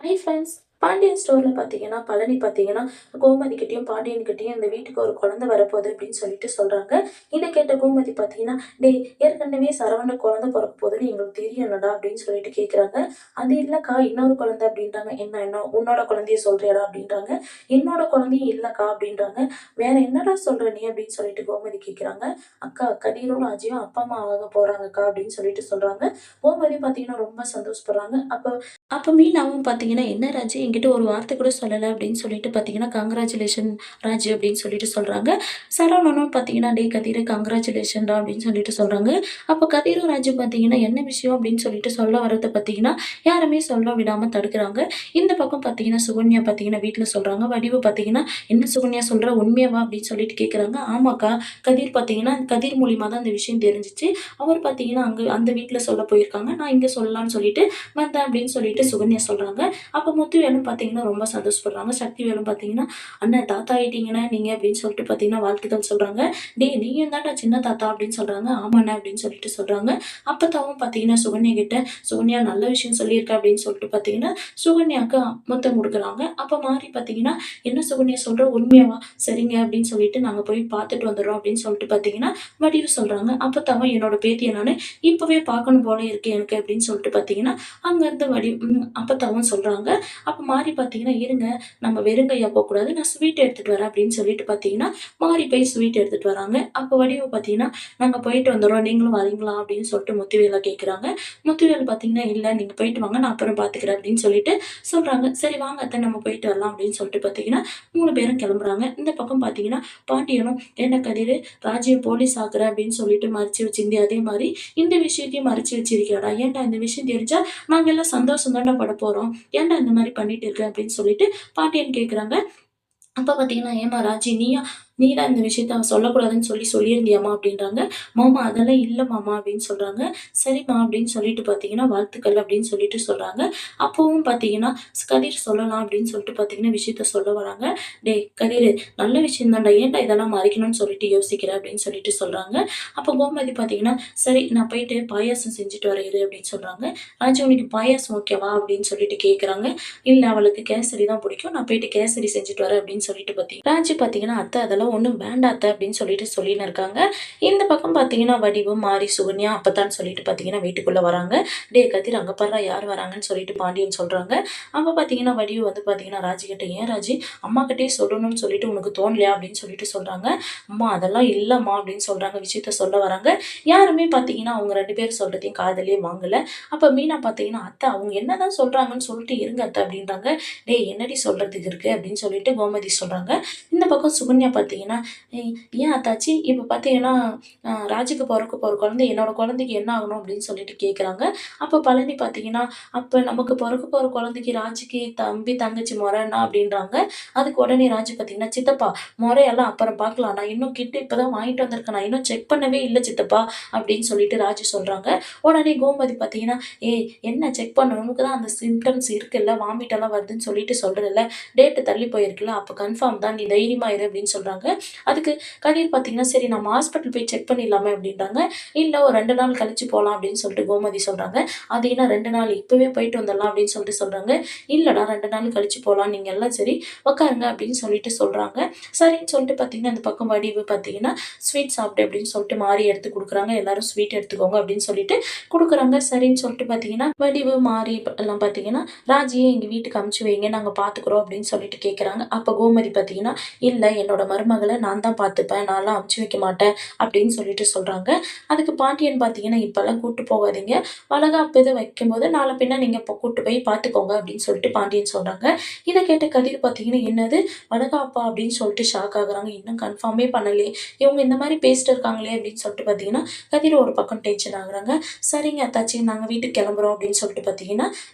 Hi friends. Pandian ஸ்டோரில் பார்த்தீங்கன்னா பழனி பார்த்தீங்கன்னா கோமதிக்கிட்டேயும் பாண்டியன்கிட்டயும் இந்த வீட்டுக்கு ஒரு குழந்தை வரப்போகுது அப்படின்னு சொல்லிட்டு சொல்கிறாங்க. இதை கேட்ட கோமதி பார்த்தீங்கன்னா, டேய், ஏற்கனவே சரவண குழந்தை பிறக்க போகுதுன்னு எங்களுக்கு தெரியலடா அப்படின்னு சொல்லிட்டு கேட்குறாங்க. அது இல்லைக்கா, இன்னொரு குழந்தை அப்படின்றாங்க. என்ன உன்னோட குழந்தைய சொல்றியாடா அப்படின்றாங்க. என்னோட குழந்தையும் இல்லைக்கா அப்படின்றாங்க. வேற என்னடா சொல்ற நீ அப்படின்னு சொல்லிட்டு கோமதி கேட்குறாங்க. அக்கா, கதிரும் ராஜியும் அப்பா அம்மா ஆக போறாங்கக்கா அப்படின்னு சொல்லிட்டு சொல்றாங்க. கோமதி பார்த்தீங்கன்னா ரொம்ப சந்தோஷப்படுறாங்க. அப்போ மீனாவும் பார்த்தீங்கன்னா, "என்ன ராஜி, என்கிட்ட ஒரு வார்த்தை கூட சொல்லல" அப்படின்னு சொல்லிட்டு பார்த்தீங்கன்னா, "கங்ராச்சுலேஷன் ராஜி" அப்படின்னு சொல்லிட்டு சொல்றாங்க. சரவணனும் பார்த்தீங்கன்னா, "டேய் கதிரு, கங்ராச்சுலேஷன்டா" அப்படின்னு சொல்லிட்டு சொல்றாங்க. அப்போ கதிரும் ராஜும் பார்த்தீங்கன்னா, "என்ன விஷயம்?" அப்படின்னு சொல்லிட்டு சொல்ல வரத பார்த்தீங்கன்னா, யாருமே சொல்ல விடாம தடுக்குறாங்க. இந்த பக்கம் பார்த்தீங்கன்னா, சுகன்யா பார்த்தீங்கன்னா வீட்ல சொல்றாங்க. வடிவு பார்த்தீங்கன்னா, "என்ன சுகன்யா சொல்ற? உண்மையாவா?" அப்படின்னு சொல்லிட்டு கேட்குறாங்க. "ஆமாக்கா, கதிர் பார்த்தீங்கன்னா கதிர் மூலியமா தான் இந்த விஷயம் தெரிஞ்சுச்சு. அவர் பார்த்தீங்கன்னா, அங்க அந்த வீட்ல சொல்ல போயிருக்காங்க. நான் இங்க சொல்லலாம்னு சொல்லிட்டு வந்தேன்" அப்படின்னு சொல்லிட்டு சுகன்யா சொல்றாங்க. அப்ப முத்துவேலும் பார்த்தீங்கன்னா ரொம்ப சந்தோஷப்படுறாங்க. சக்திவேலும் பார்த்தீங்கன்னா, "அண்ணன் தாத்தா ஆயிட்டீங்கண்ணே நீங்க" அப்படின்னு சொல்லிட்டு பார்த்தீங்கன்னா வாழ்த்துக்கள் சொல்றாங்க. "டேய், நீயும் தான்டா சின்ன தாத்தா" அப்படின்னு சொல்றாங்க. "ஆமாண்ணே" அப்படின்னு சொல்லிட்டு சொல்றாங்க. அப்பத்தாவும் பார்த்தீங்கன்னா சுகன்யா கிட்ட, "சுகன்யா, நல்ல விஷயம் சொல்லியிருக்க" அப்படின்னு சொல்லிட்டு பார்த்தீங்கன்னா சுகன்யாவுக்கு முத்தம் குடுக்குறாங்க. அப்ப மாறி பார்த்தீங்கன்னா, "என்ன சுகன்யா சொல்ற? உண்மையாவா? சரிங்க" அப்படின்னு சொல்லிட்டு, "நாங்க போய் பார்த்துட்டு வந்துடுறோம்" அப்படின்னு சொல்லிட்டு பார்த்தீங்கன்னா வடிவு சொல்றாங்க. அப்பத்தாவும், "என்னோட பேத்திய நானு இப்பவே பார்க்கணும் போல இருக்கு எனக்கு" அப்படின்னு சொல்லிட்டு பார்த்தீங்கன்னா அங்கருந்து அப்பத்தாவும் சொல்றாங்க. அப்ப மாறி பார்த்தீங்கன்னா, "இருங்க, நம்ம வெறும் கையா போக்கூடாது. நான் ஸ்வீட் எடுத்துட்டு வரேன்" அப்படின்னு சொல்லிட்டு பார்த்தீங்கன்னா, மாறி போய் ஸ்வீட் எடுத்துட்டு வராங்க. அப்ப வடிவு பார்த்தீங்கன்னா, "நாங்க போயிட்டு வந்துர்றோம். நீங்களும் வரீங்களா?" அப்படின்னு சொல்லிட்டு முத்துவேல கேட்குறாங்க. முத்துவேல் பார்த்தீங்கன்னா, "இல்ல, நீங்க போயிட்டு வாங்க. நான் அப்புறம் பார்த்துக்கிறேன்" அப்படின்னு சொல்லிட்டு சொல்றாங்க. "சரி வாங்க அத்த, நம்ம போயிட்டு வரலாம்" அப்படின்னு சொல்லிட்டு பார்த்தீங்கன்னா, 3 பேரும் கிளம்புறாங்க. இந்த பக்கம் பார்த்தீங்கன்னா, பாண்டியனும், "என்ன கதிரு, ராஜிய போலீஸ் ஆக்குறேன் அப்படின்னு சொல்லிட்டு மறைச்சு வச்சிருந்தியே, அதே மாரி இந்த விஷயத்தையும் மறைச்சு வச்சிருக்கியாடா? ஏன்டா இந்த விஷயம் தெரிஞ்சா நாங்க எல்லாம் சந்தோஷம் தான்டா படப்போறோம். ஏன்டா இந்த மாரி பண்ணிட்டு இருக்க?" அப்படின்னு சொல்லிட்டு பாட்டியன் கேட்குறாங்க. அப்ப பார்த்தீங்கன்னா, "ஏம்மா ராஜி, நீ தான் இந்த விஷயத்த அவ சொல்லக்கூடாதுன்னு சொல்லியிருந்தியாம்மா?" அப்படின்றாங்க. "மாமா, அதெல்லாம் இல்ல மாமா" அப்படின்னு சொல்றாங்க. "சரிம்மா" அப்படின்னு சொல்லிட்டு பார்த்தீங்கன்னா, "வாழ்த்துக்கள்" அப்படின்னு சொல்லிட்டு சொல்றாங்க. அப்பவும் பார்த்தீங்கன்னா, கதிர் சொல்லலாம் அப்படின்னு சொல்லிட்டு பார்த்தீங்கன்னா, விஷயத்த சொல்ல வராங்க. "டேய் கதிரு, நல்ல விஷயம் தான்டா. ஏன்டா இதெல்லாம் மறைக்கணும்னு சொல்லிட்டு யோசிக்கிற?" அப்படின்னு சொல்லிட்டு சொல்றாங்க. அப்ப கோமதி பார்த்தீங்கன்னா, "சரி, நான் போயிட்டு பாயாசம் செஞ்சுட்டு வரேன் இரு" அப்படின்னு சொல்றாங்க. "ராஜி, உனக்கு பாயாசம் ஓகேவா?" அப்படின்னு சொல்லிட்டு கேட்குறாங்க. "இல்ல, அவளுக்கு கேசரி தான் பிடிக்கும். நான் போயிட்டு கேசரி செஞ்சுட்டு வரேன்" அப்படின்னு சொல்லிட்டு ராஜி பார்த்தீங்கன்னா, "அத்தை, அதெல்லாம் ஒண்ணும் வேண்டாம் அத்தை" அப்படின்னு சொல்லின்னு இருக்காங்க. இந்த பக்கம் பார்த்தீங்கன்னா, வடிவு, மாறி, சுகன்யா அப்பத்தான்னு சொல்லிட்டு பார்த்தீங்கன்னா வீட்டுக்குள்ள வராங்க. "டேய் கதிர், அங்க பார்றா யார் வராங்கன்னு" சொல்லிட்டு பாண்டியன் சொல்றாங்க. அப்ப பார்த்தீங்கன்னா, வடிவு வந்து பார்த்தீங்கன்னா ராஜி கிட்ட, "ஏன் ராஜி, அம்மாகிட்டயே சொல்லணும்னு சொல்லிட்டு உனக்கு தோணலையா?" அப்படின்னு சொல்லிட்டு சொல்றாங்க. "அம்மா, அதெல்லாம் இல்லம்மா" அப்படின்னு சொல்றாங்க. விஷயத்த சொல்ல வராங்க. யாருமே பார்த்தீங்கன்னா, அவங்க 2 பேரும் சொல்றதையும் காதுலயே வாங்கல. அப்ப மீனா பார்த்தீங்கன்னா, "அத்தை, அவங்க என்னதான் சொல்றாங்கன்னு சொல்லிட்டு இருங்க அத்தை" அப்படின்றாங்க. "டேய், என்னடி சொல்றதுக்கு இருக்கு" அப்படின்னு சொல்லிட்டு கோமதி சொல்றாங்க. இந்த பக்கம் சுகன்யா பார்த்தீங்கன்னா, "ஏய், ஏன் அத்தாச்சி, இப்ப பார்த்தீங்கன்னா, ராஜுக்கு பொறக்க போற குழந்தை என்னோட குழந்தைக்கு என்ன ஆகணும்?" அப்படின்னு சொல்லிட்டு கேட்குறாங்க. அப்ப பழனி பார்த்தீங்கன்னா, "அப்ப நமக்கு பொறக்க போற குழந்தைக்கு ராஜுக்கு தம்பி, தங்கச்சி மொறன்னா" அப்படின்றாங்க. அதுக்கு உடனே ராஜு பார்த்தீங்கன்னா, "சித்தப்பா, மொறையெல்லாம் அப்புறம் பார்க்கலாம். நான் இன்னும் கிட் இப்பதான் வாங்கிட்டு வந்திருக்கேன். நான் இன்னும் செக் பண்ணவே இல்ல சித்தப்பா" அப்படின்னு சொல்லிட்டு ராஜு சொல்றாங்க. உடனே கோமதி பார்த்தீங்கன்னா, "ஏய், என்ன செக் பண்ணணும்? உனக்கு தான் அந்த சிம்ப்டம்ஸ் இருக்குல்ல, வாமிட் எல்லாம் வருதுன்னு சொல்லிட்டு சொல்றல்ல, டேட் தள்ளி போயிருக்குல்ல, அப்ப கன்ஃபார்ம் தான். நீ தைரியமா இரு" அப்படின்னு சொல்றாங்க. அதுக்கு கதிர் பார்த்தீங்கன்னா, "சரி, நம்ம ஹாஸ்பிட்டல் போய் செக் பண்ணிடலாமே" அப்படின்றாங்க. "இல்ல, ஒரு 2 நாள் கழிச்சு போலாம்" அப்படின்னு சொல்லிட்டு கோமதி சொல்றாங்க. "அது என்ன 2 நாள், இப்பவே போயிட்டு வந்துடலாம்" அப்படின்னு சொல்லிட்டு சொல்றாங்க. "இல்லடா, 2 நாள் கழிச்சு போலாம். நீங்க எல்லாம் சரி உட்காருங்க" அப்படின்னு சொல்லிட்டு சொல்றாங்க. சரின்னு சொல்லிட்டு பார்த்தீங்கன்னா, இந்த பக்கம் வடிவு பார்த்தீங்கன்னா, "ஸ்வீட் சாப்பிடு" அப்படின்னு சொல்லிட்டு மாறி எடுத்து குடுக்குறாங்க. "எல்லாரும் ஸ்வீட் எடுத்துக்கோங்க" அப்படின்னு சொல்லிட்டு குடுக்குறாங்க. சரின்னு சொல்லிட்டு பார்த்தீங்கன்னா, வடிவு, மாறி எல்லாம் பார்த்தீங்கன்னா, "ராஜிய எங்க வீட்டுக்கு அனுப்பிச்சு வைங்க, நாங்க பார்த்துக்குறோம்" அப்படின்னு சொல்லிட்டு கேட்குறாங்க. அப்ப கோமதி பார்த்தீங்கன்னா, "இல்ல, என்னோட மருமகள நான் தான் பார்த்துப்பேன். நான்லாம் அனுப்பிச்சு வைக்க மாட்டேன்" அப்படின்னு சொல்லிட்டு சொல்றாங்க. அதுக்கு பாண்டியன் பார்த்தீங்கன்னா, "இப்பலாம் கூட்டு போகாதீங்க. வளகாப்பு இது வைக்கும்போது நாள பின்ன நீங்க கூட்டு போய் பார்த்துக்கோங்க" அப்படின்னு சொல்லிட்டு பாண்டியன் சொல்றாங்க. இத கேட்ட கதிர் பார்த்தீங்கன்னா, "என்னது, வளகாப்பா?" அப்படின்னு சொல்லிட்டு ஷாக் ஆகுறாங்க. இன்னும் கன்ஃபார்மே பண்ணலையே, இவங்க இந்த மாரி பேசிட்டு இருக்காங்களே அப்படின்னு சொல்லிட்டு பார்த்தீங்கன்னா, கதிர் ஒரு பக்கம் டென்ஷன் ஆகுறாங்க. "சரிங்க அத்தாச்சி, நாங்க வீட்டுக்கு கிளம்புறோம்" அப்படின்னு சொல்லிட்டு பார்த்தீங்கன்னா,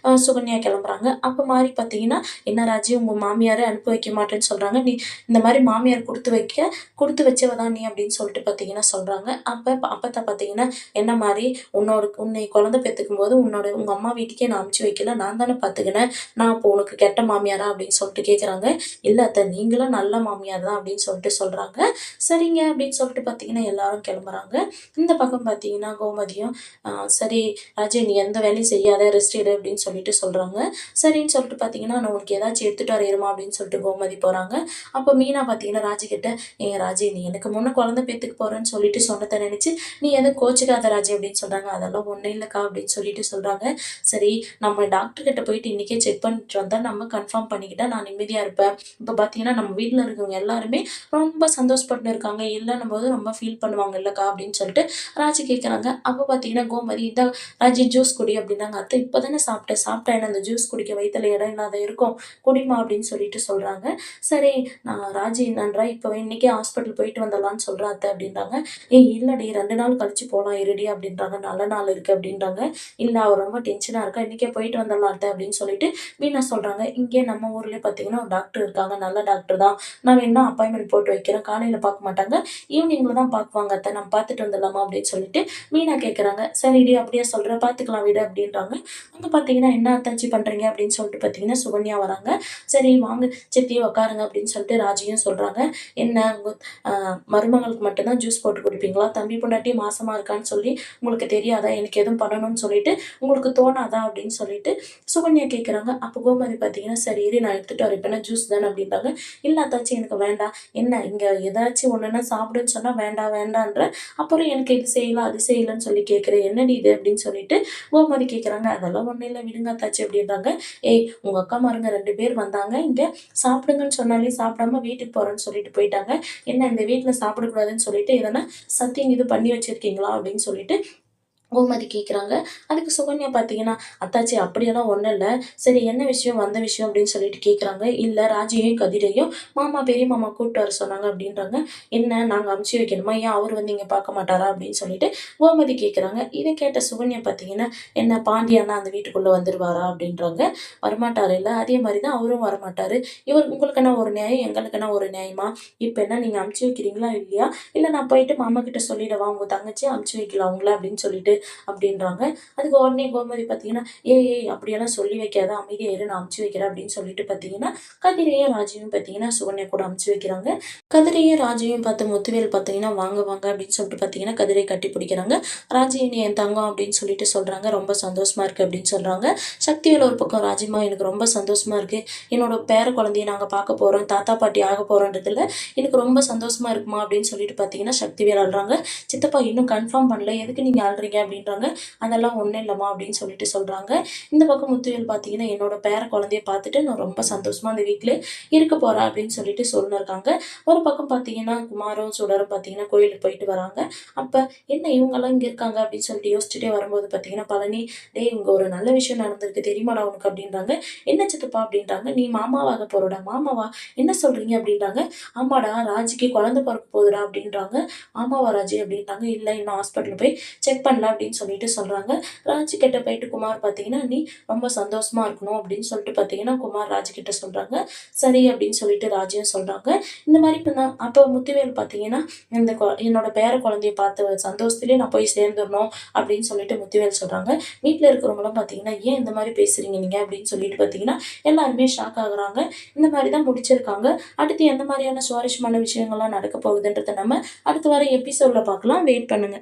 சுகன்யா கிளம்புறாங்க. அப்ப மாறி பார்த்தீங்கன்னா, "என்ன ராஜி, உங்க மாமியார அனுப்பி வைக்க மாட்டேன்னு சொல்றாங்க. நீ இந்த மாரி மாமியார் குடுத்து குடுத்து வச்சவ தான் நீ அப்படின்னு சொல்லிட்டு பார்த்தீங்கன்னா சொல்றாங்க. அப்பத்தா பார்த்தீங்கன்னா, "என்ன மாரி உன்னை குழந்தை பெத்துக்கும்போது உங்க அம்மா வீட்டுக்கே நான் அனுப்பிச்சு வைக்கல. நான் தானே பார்த்துக்கினேன். நான் அப்போ உனக்கு கெட்ட மாமியாரா?" அப்படின்னு சொல்லிட்டு கேட்குறாங்க. "இல்ல அத்த நீங்களும் நல்ல மாமியார் தான்" அப்படின்னு சொல்லிட்டு சொல்றாங்க. சரிங்க அப்படின்னு சொல்லிட்டு பார்த்தீங்கன்னா, எல்லாரும் கிளம்புறாங்க. இந்த பக்கம் பார்த்தீங்கன்னா, கோமதியும் சரி ராஜி நீ எந்த வேலையும் செய்யாத ரெஸ்ட் எடு அப்படின்னு சொல்லிட்டு சொல்றாங்க. சரின்னு சொல்லிட்டு பார்த்தீங்கன்னா, "நான் உனக்கு ஏதாச்சும் எடுத்துட்டு வர இருமா" அப்படின்னு சொல்லிட்டு கோமதி போறாங்க. அப்போ மீனா பார்த்தீங்கன்னா, ராஜி கிட்ட ராஜி நீ எனக்கு முன்ன குழந்தை பெத்துக்க போறேன்னு சொல்லிட்டு சொன்னத நினைச்சு, நீ எதுவும் கோச்சுக்காத ராஜி அப்படின்னு சொல்றாங்க. அதெல்லாம் ஒண்ணும் இல்லக்கா அப்படின்னு சொல்லிட்டு சொல்றாங்க. சரி நம்ம டாக்டர் கிட்ட போயிட்டு இன்னைக்கே செக் பண்ணிட்டு வந்தா நம்ம கன்ஃபார்ம் பண்ணிக்கிட்டா நான் நிம்மதியா இருப்பேன். இப்ப பார்த்தீங்கன்னா, நம்ம வீட்ல இருக்கவங்க எல்லாருமே ரொம்ப சந்தோஷப்பட்டு இருக்காங்க. இல்லன்னும்போது ரொம்ப ஃபீல் பண்ணுவாங்க இல்லக்கா அப்படின்னு சொல்லிட்டு ராஜி கேட்குறாங்க. அப்போ பார்த்தீங்கன்னா, கோமதி இந்தா ராஜி ஜூஸ் குடி அப்படின்னாங்க. அத்தை இப்ப தானே சாப்பிட்டேன். சாப்பிட்டா என்ன அந்த ஜூஸ் குடிக்க வயித்துல இடம் இல்லாத இருக்கும். குடிம்மா அப்படின்னு சொல்லிட்டு சொல்றாங்க. சரி நான் ராஜி என்னன்றா இப்ப இன்னைக்கே ஹாஸ்பிட்டல் போயிட்டு வந்துடலான்னு சொல்றேன் அத்தை அப்படின்றாங்க. இல்லடி 2 நாள் கழிச்சு போலாம் இருடி அப்படின்றாங்க. நல்ல நாள் இருக்கு அப்படின்றாங்க. இல்ல அவ ரொம்ப டென்ஷனா இருக்கா. இன்னைக்கே போயிட்டு வந்துடலாம் அத்தை அப்படின்னு சொல்லிட்டு வீணா சொல்றாங்க. இங்கே நம்ம ஊர்லயே பார்த்தீங்கன்னா ஒரு டாக்டர் இருக்காங்க. நல்ல டாக்டர் தான். நான் வேணுனா அப்பாயின்மென்ட் போட்டு வைக்கிறேன். காலையில பார்க்க மாட்டாங்க. ஈவினிங்ல தான் பார்க்குவாங்க அத்தை. நம்ம பார்த்துட்டு வந்துடலாமா அப்படின்னு சொல்லிட்டு வீணா கேட்குறாங்க. சரிடி அப்படியே சொல்ற பார்த்துக்கலாம் விடு அப்படின்றாங்க. அங்க பார்த்தீங்கன்னா என்ன அத்தாச்சி பண்றீங்க அப்படின்னு சொல்லிட்டு பார்த்தீங்கன்னா சுகன்யா வராங்க. சரி வாங்க சித்தி உட்காருங்க அப்படின்னு சொல்லிட்டு ராஜியும் சொல்றாங்க. என்ன உங்க அ மருமகளுக்கு மட்டும் தான் ஜூஸ் போட்டு குடுப்பீங்களா? தம்பி பொண்டாட்டி மாசமா இருக்கான்னு சொல்லி உங்களுக்கு தெரியாதா? எனக்கு எதுவும் பண்ணணும்னு சொல்லிட்டு உங்களுக்கு தோணாதா? அப்படின்னு சொல்லிட்டு சுகன்யா கேட்குறாங்க. அப்போ கோமதி பார்த்தீங்கன்னா, சரி இரு நான் எடுத்துட்டு வரேன். இப்ப என்ன ஜூஸ் தானே அப்படின்றாங்க. இல்ல அத்தாச்சி எனக்கு வேண்டாம். என்ன இங்க ஏதாச்சும் ஒண்ணுன்னா சாப்பிடுன்னு சொன்னா வேண்டாம் வேண்டான்ற. அப்புறம் எனக்கு இது செய்யலாம், அது செய்யலன்னு சொல்லி கேட்குறேன். என்னடி இது? அப்படின்னு சொல்லிட்டு கோமதி கேட்குறாங்க. அதெல்லாம் ஒண்ணும் இல்ல விடுங்க அத்தாச்சி அப்படின்றாங்க. உங்க அக்காமாருங்க 2 பேர் வந்தாங்க. இங்க சாப்பிடுங்கன்னு சொன்னாலே சாப்பிடாம வீட்டுக்கு போறேன்னு சொல்லிட்டு போயிட்டாங்க. என்ன இந்த வீட்ல சாப்பிடக்கூடாதுன்னு சொல்லிட்டு எதனா சத்தியம் இது பண்ணி வச்சிருக்கீங்களா? அப்படின்னு சொல்லிட்டு கோமதி கேட்குறாங்க. அதுக்கு சுகன்யா பார்த்தீங்கன்னா, "அத்தாச்சி அப்படியெல்லாம் ஒண்ணும் இல்ல. சரி என்ன விஷயம்? வந்த விஷயம்?" அப்படின்னு சொல்லிட்டு கேட்குறாங்க. "இல்ல ராஜியையும், கதிரையும் மாமா, பெரிய மாமா கூட்டு வர சொன்னாங்க" அப்படின்றாங்க. "என்ன நாங்க அனுப்பிச்சு வைக்கணுமா? ஏன் அவரு வந்து இங்க பார்க்க மாட்டாரா?" அப்படின்னு சொல்லிட்டு கோமதி கேட்குறாங்க. இத கேட்ட சுகன்யா பார்த்தீங்கன்னா, "என்ன பாண்டி அண்ணா அந்த வீட்டுக்குள்ள வந்துருவாரா?" அப்படின்றாங்க. "வரமாட்டாருல்ல. அதே மாரி தான் அவரும் வரமாட்டாரு. உங்களுக்கு என்ன ஒரு நியாயம்? எங்களுக்கு என்ன ஒரு நியாயமா? இப்ப என்ன நீங்க அனுப்பிச்சு வைக்கிறீங்களா? இல்லையா? இல்ல நான் போயிட்டு மாமா கிட்ட சொல்லிடவா? உங்க தங்கச்சிய அனுப்பிச்சு வைக்கலாம் உங்கள" அப்படின்னு சொல்லிட்டு அப்படின்றாங்க. அதுக்கு உடனே கோமதி பார்த்தீங்கன்னா, ஏய் அப்படியெல்லாம் சொல்லி வைக்காத அமைதியா இரு நான் அனுப்பிச்சு வைக்கிறேன் அப்படின்னு சொல்லிட்டு பார்த்தீங்கன்னா, கதிரையும் ராஜியும் பார்த்தீங்கன்னா சுகன்யா கூட அனுப்பிச்சு வைக்கிறாங்க. கதிரையும் ராஜியும் பார்த்து முத்துவேல் பார்த்தீங்கன்னா, வாங்க வாங்க அப்படின்னு சொல்லிட்டு பார்த்தீங்கன்னா, கதிரைய கட்டி பிடிக்கிறாங்க. ராஜி நீ என் தங்கம் அப்படின்னு சொல்லிட்டு சொல்றாங்க. ரொம்ப சந்தோஷமா இருக்கு அப்படின்னு சொல்றாங்க. சக்திவேல் ஒரு பக்கம் ராஜிம்மா எனக்கு ரொம்ப சந்தோஷமா இருக்கு. என்னோட பேர குழந்தைய நாங்க பார்க்க போறோம். தாத்தா பாட்டி ஆக போறோன்றதுல எனக்கு ரொம்ப சந்தோஷமா இருக்குமா அப்படின்னு சொல்லிட்டு பார்த்தீங்கன்னா, சக்திவேல் அழுறாங்க. சித்தப்பா இன்னும் கன்ஃபார்ம் பண்ணல. எதுக்கு நீங்க அழுறீங்க அப்படின்றாங்க. அதெல்லாம் ஒண்ணும் இல்லம்மா அப்படின்னு சொல்லிட்டு சொல்றாங்க. இந்த பக்கம் முத்துவேல் பார்த்தீங்கன்னா, என்னோட பேர குழந்தைய பார்த்துட்டு நான் ரொம்ப சந்தோஷமா அந்த வீட்ல இருக்க போறேன் அப்படின்னு சொல்லிட்டு சொல்லிருக்காங்க. ஒரு பக்கம் பார்த்தீங்கன்னா, குமாரும், சுடரும் பார்த்தீங்கன்னா கோயிலுக்கு போயிட்டு வராங்க. அப்ப என்ன இவங்கலாம் இங்க இருக்காங்க அப்படின்னு சொல்லிட்டு யோசிச்சுட்டே வரும்போது பார்த்தீங்கன்னா, பழனி டேய் இங்க ஒரு நல்ல விஷயம் நடந்திருக்கு தெரியுமாடா உனக்கு அப்படின்றாங்க. என்ன சித்தப்பா அப்படின்றாங்க. நீ மாமாவாக போறடா. மாமாவா? என்ன சொல்றீங்க அப்படின்றாங்க. ஆமாடா ராஜிக்கு குழந்தை பொறக்க போகுதுடா அப்படின்றாங்க. ஆமாவா ராஜி அப்படின்றாங்க. இல்ல இன்னும் ஹாஸ்பிட்டல் போய் செக் பண்ணல அப்படின்னு சொல்லிட்டு சொல்றாங்க. ராஜி கிட்ட போயிட்டு குமார் பார்த்தீங்கன்னா, "நீ ரொம்ப சந்தோஷமா இருக்கணும்" அப்படின்னு சொல்லிட்டு பார்த்தீங்கன்னா, குமார் ராஜி கிட்ட சொல்றாங்க. சரி அப்படின்னு சொல்லிட்டு ராஜியும் சொல்றாங்க. இந்த மாரி இப்ப நான் அப்போ முத்துவேல் பார்த்தீங்கன்னா, இந்த என்னோட பேர குழந்தைய பார்த்த சந்தோஷத்திலேயே நான் போய் சேர்ந்துரணும் அப்படின்னு சொல்லிட்டு முத்துவேல் சொல்றாங்க. வீட்ல இருக்கிறவங்களும் பார்த்தீங்கன்னா, "ஏன் இந்த மாரி பேசுறீங்க நீங்க?" அப்படின்னு சொல்லிட்டு பார்த்தீங்கன்னா, எல்லாருமே ஷாக் ஆகுறாங்க. இந்த மாரி தான் முடிச்சிருக்காங்க. அடுத்து எந்த மாரியான சுவாரஸ்யமான விஷயங்கள்லாம் நடக்க போகுதுன்றத நம்ம அடுத்து வர எபிசோட்ல பார்க்கலாம். வெயிட் பண்ணுங்க.